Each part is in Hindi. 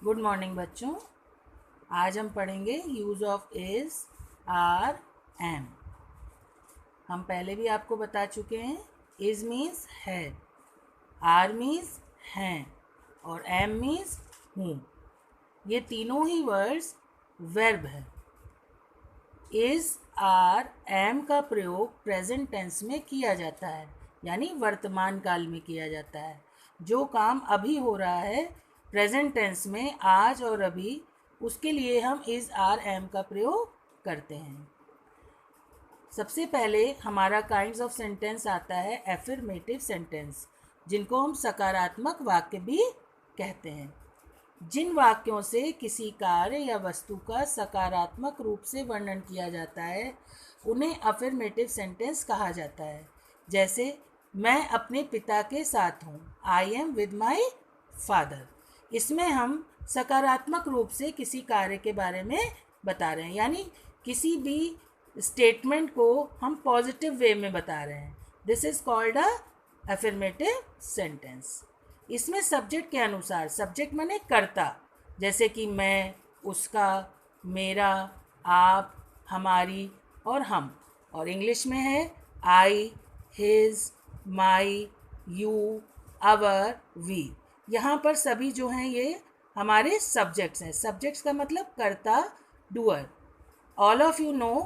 गुड मॉर्निंग बच्चों। आज हम पढ़ेंगे use of is, are, am. हम पहले भी आपको बता चुके हैं। इज़ मीन्स है, आर मीन्स हैं और एम मीन्स हूँ। ये तीनों ही वर्ड्स वर्ब है। इज़, आर, एम का प्रयोग प्रेजेंट टेंस में किया जाता है, यानी वर्तमान काल में किया जाता है। जो काम अभी हो रहा है प्रेजेंट टेंस में, आज और अभी, उसके लिए हम इज़, आर, एम का प्रयोग करते हैं। सबसे पहले हमारा काइंड्स ऑफ सेंटेंस आता है एफर्मेटिव सेंटेंस, जिनको हम सकारात्मक वाक्य भी कहते हैं। जिन वाक्यों से किसी कार्य या वस्तु का सकारात्मक रूप से वर्णन किया जाता है उन्हें अफर्मेटिव सेंटेंस कहा जाता है। जैसे मैं अपने पिता के साथ हूँ, I am with my father. इसमें हम सकारात्मक रूप से किसी कार्य के बारे में बता रहे हैं, यानी किसी भी स्टेटमेंट को हम पॉजिटिव वे में बता रहे हैं। This is called a affirmative sentence. इसमें सब्जेक्ट के अनुसार, सब्जेक्ट माने कर्ता, जैसे कि मैं, उसका, मेरा, आप, हमारी और हम। और इंग्लिश में है I, his, my, you, our, we. यहाँ पर सभी जो हैं ये हमारे सब्जेक्ट्स हैं। सब्जेक्ट्स का मतलब कर्ता, doer. All of you know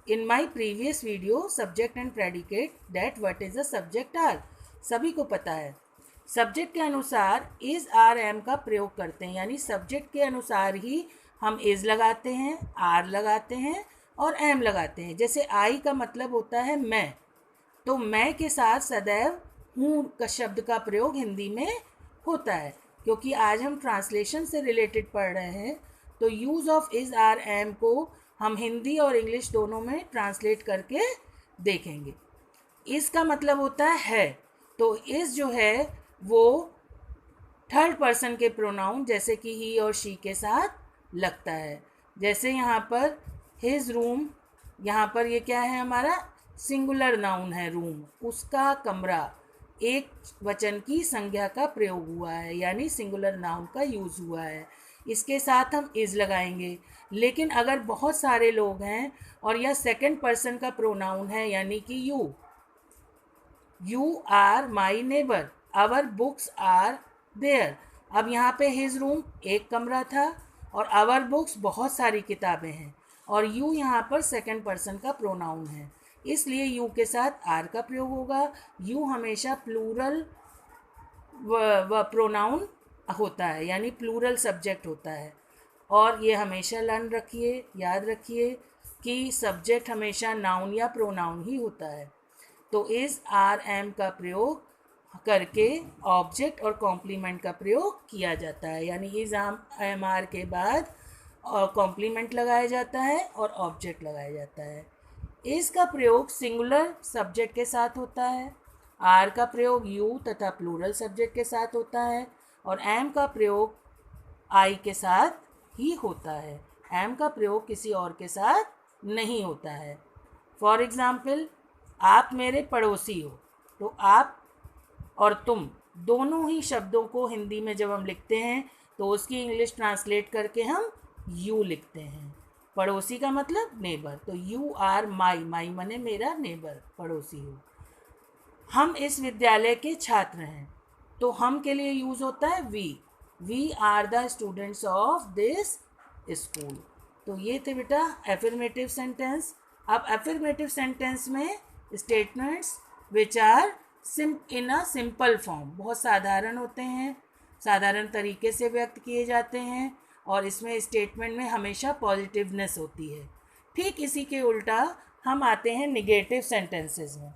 in my previous video subject and predicate that what is a subject are। सभी को पता है। सब्जेक्ट के अनुसार इज, आर, एम का प्रयोग करते हैं, यानी सब्जेक्ट के अनुसार ही हम इज लगाते हैं, आर लगाते हैं और एम लगाते हैं। जैसे आई का मतलब होता है मैं, तो मैं के साथ सदैव हूँ का शब्द का प्रयोग हिंदी में होता है। क्योंकि आज हम ट्रांसलेशन से रिलेटेड पढ़ रहे हैं, तो use of is, are, am को हम हिंदी और इंग्लिश दोनों में ट्रांसलेट करके देखेंगे। इस का मतलब होता है, तो इस जो है वो थर्ड पर्सन के प्रोनाउन जैसे कि ही और शी के साथ लगता है। जैसे यहाँ पर हिज रूम, यहाँ पर ये क्या है हमारा सिंगुलर नाउन है रूम, उसका कमरा एक वचन की संज्ञा का प्रयोग हुआ है, यानी सिंगुलर नाउन का यूज़ हुआ है। इसके साथ हम इज़ लगाएंगे। लेकिन अगर बहुत सारे लोग हैं और यह सेकंड पर्सन का प्रोनाउन है, यानी कि you are my neighbour, our books are there. अब यहाँ पे हिज रूम एक कमरा था और आवर बुक्स बहुत सारी किताबें हैं, और यू यहाँ पर सेकंड पर्सन का प्रोनाउन है, इसलिए यू के साथ आर का प्रयोग होगा। यू हमेशा प्लूरल व प्रोनाउन होता है, यानी प्लूरल सब्जेक्ट होता है। और ये हमेशा लर्न रखिए, याद रखिए कि सब्जेक्ट हमेशा नाउन या प्रोनाउन ही होता है। तो इज़, आर, एम का प्रयोग करके ऑब्जेक्ट और कॉम्प्लीमेंट का प्रयोग किया जाता है, यानी इज़, एम, आर के बाद कॉम्प्लीमेंट लगाया जाता है और ऑब्जेक्ट लगाया जाता है। इज़ का प्रयोग सिंगुलर सब्जेक्ट के साथ होता है, आर का प्रयोग यू तथा प्लूरल सब्जेक्ट के साथ होता है और एम का प्रयोग आई के साथ ही होता है। एम का प्रयोग किसी और के साथ नहीं होता है। फॉर एग्ज़ाम्पल, आप मेरे पड़ोसी हो, तो आप और तुम दोनों ही शब्दों को हिंदी में जब हम लिखते हैं तो उसकी इंग्लिश ट्रांसलेट करके हम यू लिखते हैं। पड़ोसी का मतलब नेबर, तो यू आर माई, माई मने मेरा, नेबर पड़ोसी हो। हम इस विद्यालय के छात्र हैं, तो हम के लिए यूज़ होता है we are the students of this school. तो ये थे बेटा एफर्मेटिव सेंटेंस। अब एफर्मेटिव सेंटेंस में statements which are in a simple form, बहुत साधारण होते हैं, साधारण तरीके से व्यक्त किए जाते हैं, और इसमें स्टेटमेंट में हमेशा पॉजिटिवनेस होती है। ठीक इसी के उल्टा हम आते हैं निगेटिव सेंटेंसेस में।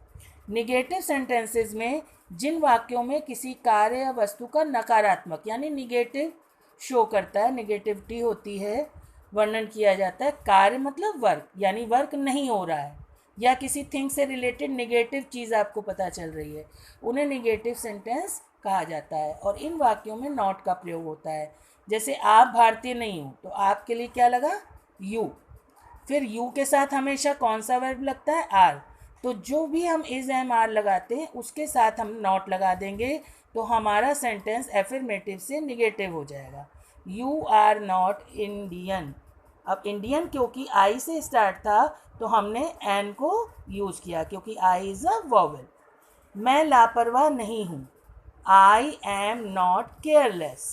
निगेटिव सेंटेंसेस में जिन वाक्यों में किसी कार्य या वस्तु का नकारात्मक यानी निगेटिव शो करता है, निगेटिविटी होती है, वर्णन किया जाता है। कार्य मतलब वर्क, यानी वर्क नहीं हो रहा है या किसी थिंग से रिलेटेड निगेटिव चीज़ आपको पता चल रही है, उन्हें निगेटिव सेंटेंस कहा जाता है। और इन वाक्यों में नॉट का प्रयोग होता है। जैसे आप भारतीय नहीं हो, तो आपके लिए क्या लगा, यू। फिर यू के साथ हमेशा कौन सा वर्ब लगता है, आर। तो जो भी हम इज, एम, आर लगाते हैं उसके साथ हम नॉट लगा देंगे, तो हमारा सेंटेंस एफर्मेटिव से निगेटिव हो जाएगा। You are not Indian. अब इंडियन क्योंकि आई से स्टार्ट था तो हमने एन को यूज़ किया क्योंकि आई इज़ अ वॉवेल। मैं लापरवाह नहीं हूँ, आई एम नॉट केयरलेस।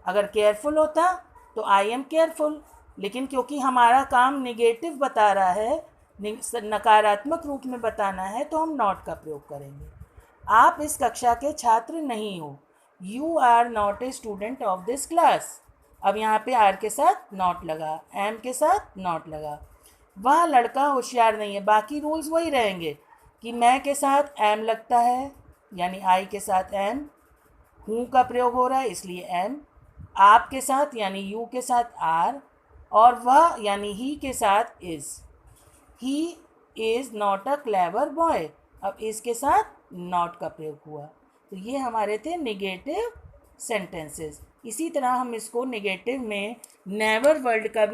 अगर केयरफुल होता तो आई एम केयरफुल, लेकिन क्योंकि हमारा काम निगेटिव बता रहा है, नकारात्मक रूप में बताना है, तो हम नॉट का प्रयोग करेंगे। आप इस कक्षा के छात्र नहीं हो, you are not a student of this class. अब यहाँ पे आर के साथ नॉट लगा, एम के साथ नॉट लगा। वह लड़का होशियार नहीं है, बाकी रूल्स वही रहेंगे कि मैं के साथ एम लगता है यानी आई के साथ एम, हूँ का प्रयोग हो रहा है इसलिए एम, आप के साथ यानी यू के साथ आर, और वह यानी ही के साथ is. He is not a clever boy, अब इसके साथ नॉट का प्रयोग हुआ। तो ये हमारे थे निगेटिव सेंटेंसेस। इसी तरह हम इसको निगेटिव में नेवर वर्ड का भी